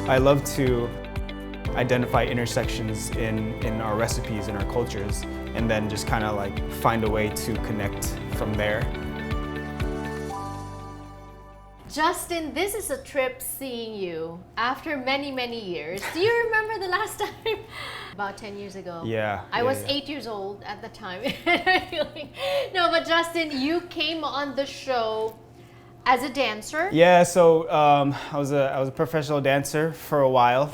I love to identify intersections in our recipes, in our cultures, and then just kind of like find a way to connect from there. Justin, this is a trip seeing you after many, many years. Do you remember the last time? About 10 years ago. Yeah. I was 8 years old at the time. No, but Justin, you came on the show as a dancer. Yeah, so I was a professional dancer for a while.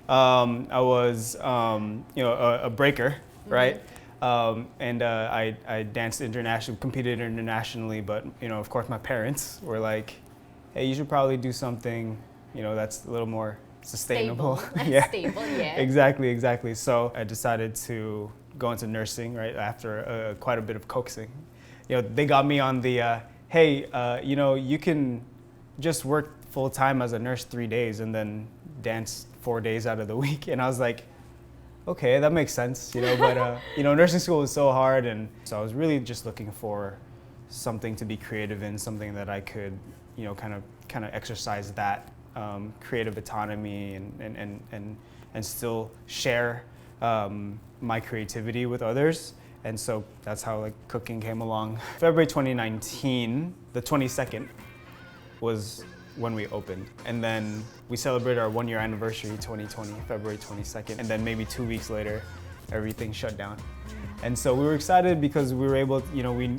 I was a breaker, right? And I danced internationally, competed internationally, but of course my parents were like, hey, you should probably do something, that's a little more sustainable. Stable. Yeah. Stable, yeah. Exactly. So I decided to go into nursing, right, after quite a bit of coaxing. They got me on the, hey, you can just work full time as a nurse 3 days and then dance 4 days out of the week. And I was like, okay, that makes sense, but nursing school was so hard. And so I was really just looking for something to be creative in, something that I could, kind of exercise that creative autonomy and still share my creativity with others. And so that's how like cooking came along. February 2019, the 22nd was when we opened. And then we celebrated our 1-year anniversary, 2020, February 22nd. And then maybe 2 weeks later, everything shut down. And so we were excited because we were able,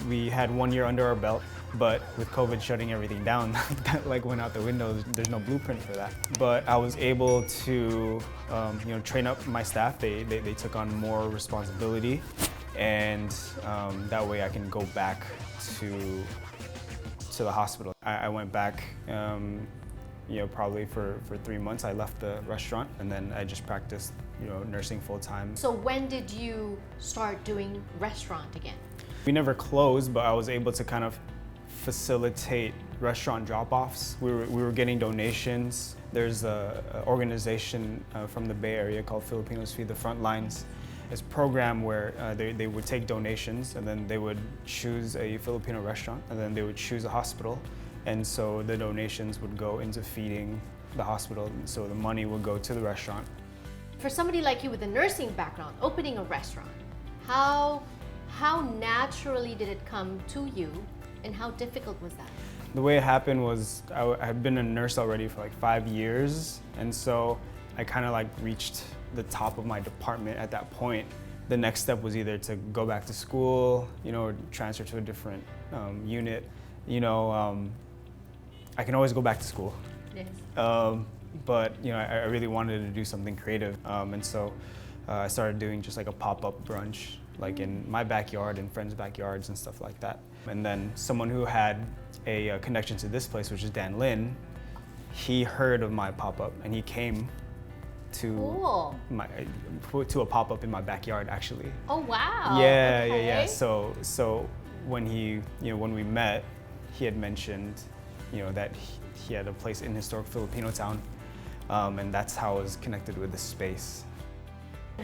we had 1 year under our belt, but with COVID shutting everything down, that like went out the window. There's no blueprint for that. But I was able to, train up my staff. They took on more responsibility, and that way I can go back to the hospital. I went back, probably for 3 months. I left the restaurant, and then I just practiced, nursing full time. So when did you start doing restaurant again? We never closed, but I was able to kind of facilitate restaurant drop-offs. We were getting donations. There's an organization from the Bay Area called Filipinos Feed the Front Lines. It's a program where they would take donations, and then they would choose a Filipino restaurant, and then they would choose a hospital. And so the donations would go into feeding the hospital, and so the money would go to the restaurant. For somebody like you with a nursing background, opening a restaurant, how naturally did it come to you, and how difficult was that? The way it happened was I had been a nurse already for like 5 years, and so I kind of like reached the top of my department at that point. The next step was either to go back to school, or transfer to a different unit. I can always go back to school. Yes. But I really wanted to do something creative, and so I started doing just like a pop-up brunch, like in my backyard and friends' backyards and stuff like that. And then someone who had a connection to this place, which is Dan Lin, he heard of my pop-up and he came to to a pop-up in my backyard, actually. Oh wow! Yeah. So when when we met, he had mentioned, that he had a place in historic Filipino town, and that's how I was connected with the space.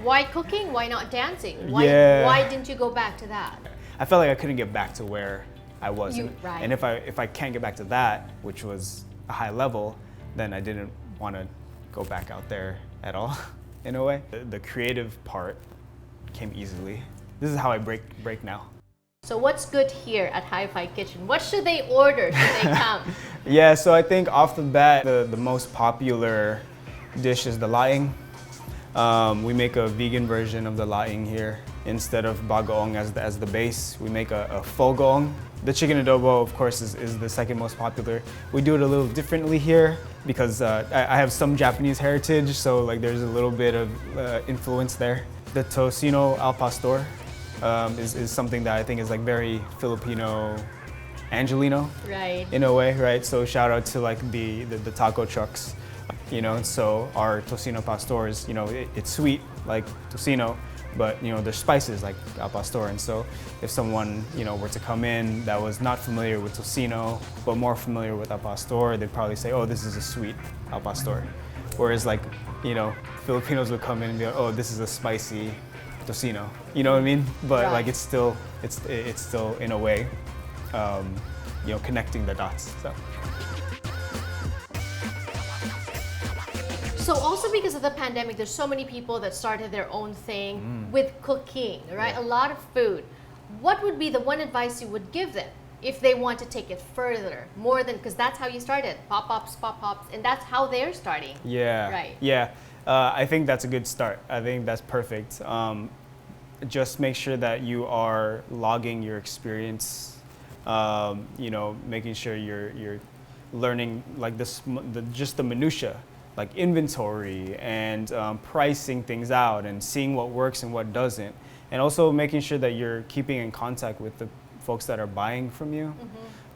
Why cooking? Why not dancing? Yeah. Why didn't you go back to that? I felt like I couldn't get back to where I was, Right. and if I can't get back to that, which was a high level, then I didn't want to go back out there at all, in a way. The creative part came easily. This is how I break now. So what's good here at Hi-Fi Kitchen? What should they order should they come? Yeah, so I think off the bat, the most popular dish is the laing. We make a vegan version of the laing here. Instead of bagoong as the base, we make a fogoong. The chicken adobo, of course, is the second most popular. We do it a little differently here because I have some Japanese heritage, so like there's a little bit of influence there. The Tosino al pastor is something that I think is like very Filipino-Angeleno, Right. in a way, right? So shout out to like the taco trucks, so our Tosino pastor is, it's sweet like Tosino, but there's spices like al pastor. And so if someone, were to come in that was not familiar with Tosino, but more familiar with al pastor, they'd probably say, oh, this is a sweet al pastor. Whereas like, Filipinos would come in and be like, oh, this is a spicy Tosino, you know what I mean? But Right. like it's still in a way, So So also because of the pandemic, there's so many people that started their own thing with cooking, right? Yeah. A lot of food. What would be the one advice you would give them if they want to take it further, more than, because that's how you started, pop-ups, and that's how they're starting. Yeah. Right. Yeah. I think that's a good start. I think that's perfect. Just make sure that you are logging your experience. You know, making sure you're learning like just the minutia, like inventory and pricing things out and seeing what works and what doesn't, and also making sure that you're keeping in contact with the folks that are buying from you.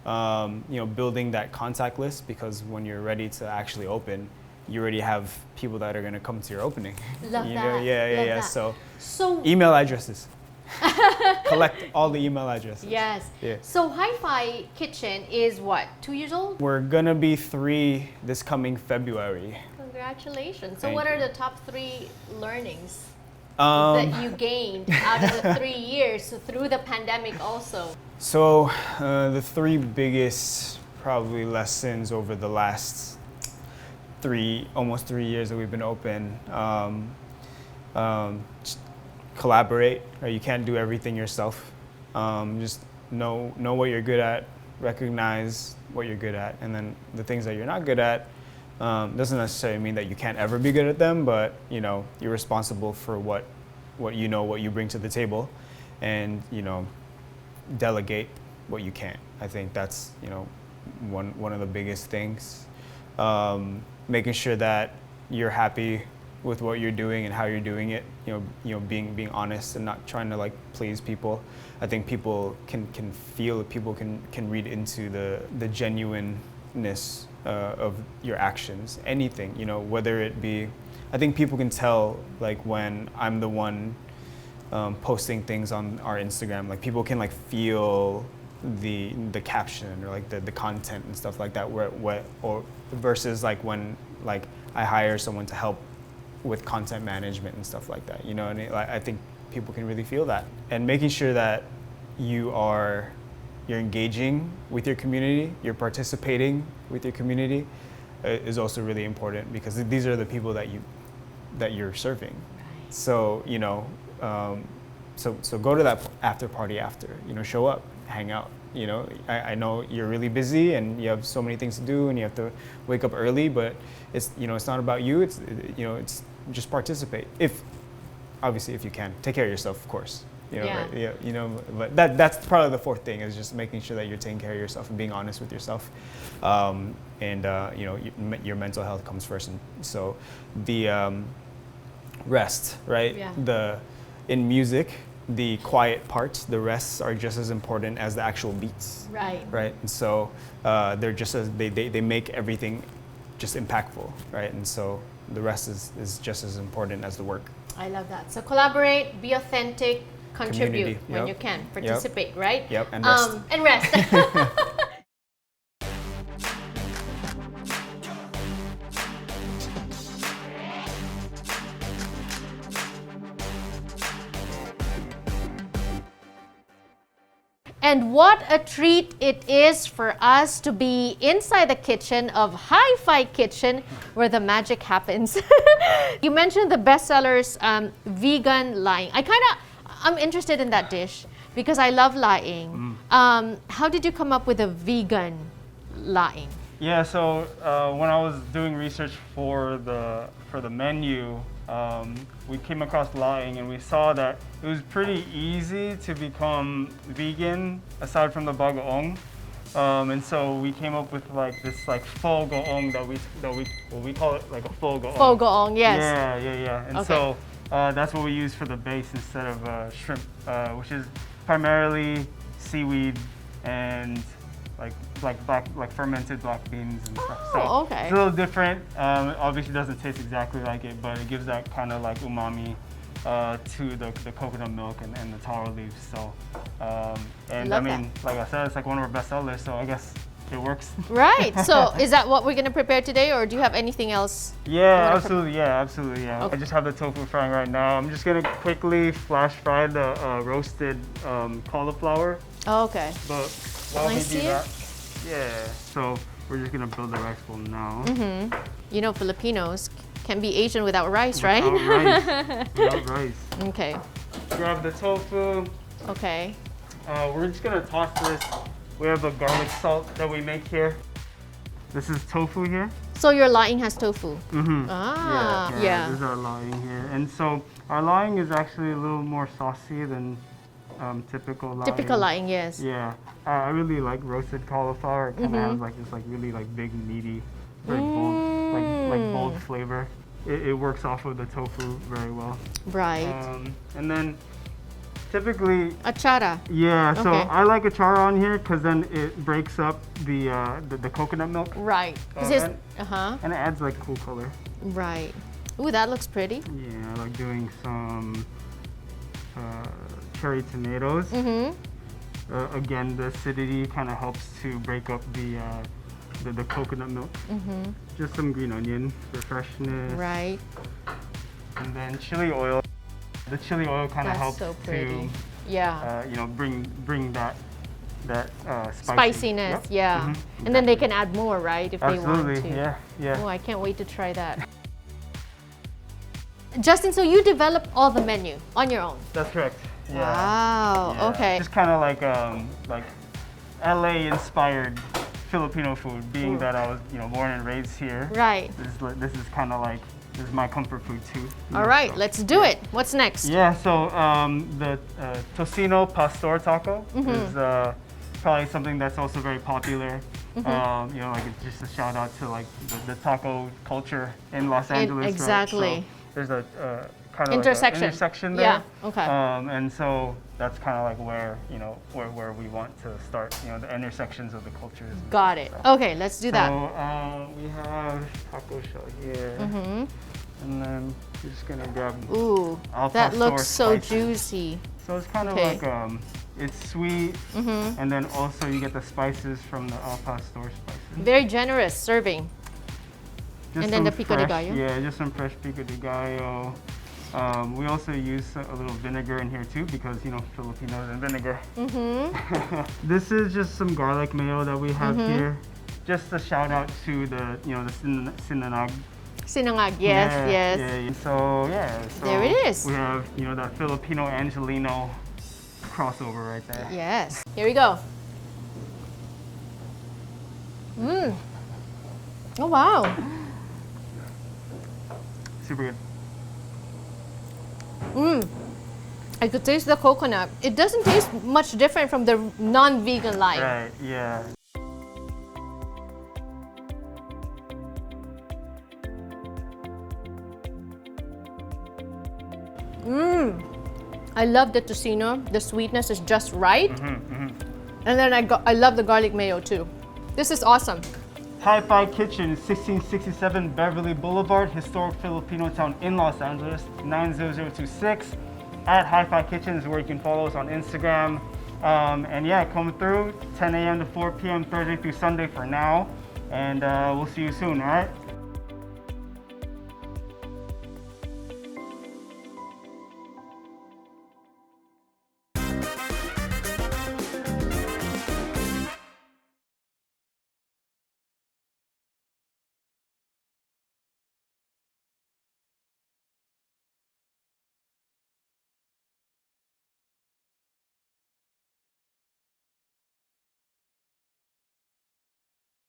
You know, building that contact list, because when you're ready to actually open, you already have people that are going to come to your opening. Love you that. know? Yeah. Love that. So email addresses. Collect all the email addresses. Yes. Yeah. So Hi-Fi Kitchen is what, 2 years old? We're gonna be 3 this coming February. Congratulations. So Thank what you. are the top 3 learnings that you gained out of the 3 years, so through the pandemic also? So the 3 biggest probably lessons over the last almost 3 years that we've been open. Just collaborate. Right? You can't do everything yourself. Just know what you're good at, recognize what you're good at, and then the things that you're not good at doesn't necessarily mean that you can't ever be good at them, but you know, you're responsible for what you know, what you bring to the table, and you know, delegate what you can't. I think that's, you know, one of the biggest things. Making sure that you're happy with what you're doing and how you're doing it. You know, being honest and not trying to like please people. I think people can feel it. People can read into the genuineness of your actions. Anything, you know, whether it be, I think people can tell like when I'm the one posting things on our Instagram. Like people can like feel the caption or like the content and stuff like that. Or versus like when like I hire someone to help with content management and stuff like that, you know, and I think people can really feel that. And making sure that you're engaging with your community, you're participating with your community is also really important, because these are the people that you're serving. So, you know, so go to that after party after, you know, show up, hang out. You know, I know you're really busy and you have so many things to do and you have to wake up early, but it's, you know, it's not about you. It's, you know, it's just participate. Obviously, if you can, take care of yourself, of course. You know, Yeah. right? Yeah, you know, but that's probably the 4th thing, is just making sure that you're taking care of yourself and being honest with yourself. You know, your mental health comes first. And so the rest, right? Yeah. In music, the quiet parts, the rests are just as important as the actual beats. Right. Right. And so they're just as they make everything just impactful, right? And so the rest is just as important as the work. I love that. So collaborate, be authentic, contribute Community, when yep. you can, participate, right? Yep. And rest. And rest. And what a treat it is for us to be inside the kitchen of Hi-Fi Kitchen, where the happens. You mentioned the bestsellers, vegan laing. I'm interested in that dish because I love laing. How did you come up with a vegan laing? Yeah, so when I was doing research for the menu, we came across laing and we saw that it was pretty easy to become vegan aside from the bagoong. And so we came up with like this like pho goong that we call it like a pho goong. Pho goong, yes. Yeah. And Okay. so that's what we use for the base instead of shrimp, which is primarily seaweed and like fermented black beans and stuff. So okay. it's a little different. Obviously doesn't taste exactly like it, but it gives that kind of like umami to the coconut milk and the taro leaves. So, and Love I mean, like I said, it's like one of our best sellers, so I guess it works. Right. So is that what we're going to prepare today, or do you have anything else? Yeah, absolutely. Yeah. Okay. I just have the tofu frying right now. I'm just gonna quickly flash fry the roasted cauliflower. Oh, okay. But while Can I we see do it? that, yeah. So we're just gonna build the rice bowl now. You know, Filipinos can be Asian without rice, right? Without rice. Okay. Grab the tofu. Okay. We're just gonna toss this. We have a garlic salt that we make here. This is tofu here. So your laing has tofu. Mm-hmm. Ah, yeah. This is our laing here. And so our laing is actually a little more saucy than typical laing. Typical laing, yes. Yeah. I really like roasted cauliflower. It kind of has like this really big, meaty, very bold, like bold flavor. It works off of the tofu very well. Right. And then typically, Achara. yeah, so Okay. I like achara on here because then it breaks up the coconut milk. Right. And it adds like cool color. Right. Ooh, that looks pretty. Yeah, I like doing some cherry tomatoes. Again, the acidity kind of helps to break up the coconut milk. Just some green onion for freshness. Right. And then chili oil. The chili oil kind of helps so pretty. Yeah. you know, bring that Spiciness, Yep. yeah. And then they can add more, right, if they want Absolutely, to. yeah. Oh, I can't wait to try that. Justin, so you developed all the menu on your own? That's correct. Yeah. Wow, Yeah. okay. Just kind of like LA inspired Filipino food, being that I was born and raised here. Right. This is kind of like this is my comfort food too. All right, let's do it. What's next? Yeah, so the Tosino pastor taco is probably something that's also very popular. Like it's just a shout out to like the taco culture in Los Angeles. Exactly. Right? So there's a kind of intersection. Like intersection there. Yeah. Okay. And so that's kind of like where where we want to start. The intersections of the cultures. Got it. Okay, let's do that. So we have taco shell here, and then we're just gonna grab. Ooh, al that pastor looks so spices. juicy. So it's kind of Okay. like it's sweet, and then also you get the spices from the al pastor spices. Very generous serving. Just And then some the pico de fresh- gallo? Yeah, just some fresh pico de gallo. We also use a little vinegar in here too because Filipinos and vinegar. This is just some garlic mayo that we have here. Just a shout out to the the sinangag. Sinangag, yes, yes. Yeah. So There it is. We have that Filipino-Angeleno crossover right there. Yes. Here we go. Oh, wow. Super good. I could taste the coconut. It doesn't taste much different from the non-vegan line. Right. Yeah. I love the tocino. The sweetness is just right. And then I love the garlic mayo too. This is awesome. Hi-Fi Kitchen, 1667 Beverly Boulevard, historic Filipino town in Los Angeles, 90026. At Hi-Fi Kitchen is where you can follow us on Instagram. And yeah, come through 10 a.m. to 4 p.m. Thursday through Sunday for now. And we'll see you soon, all right?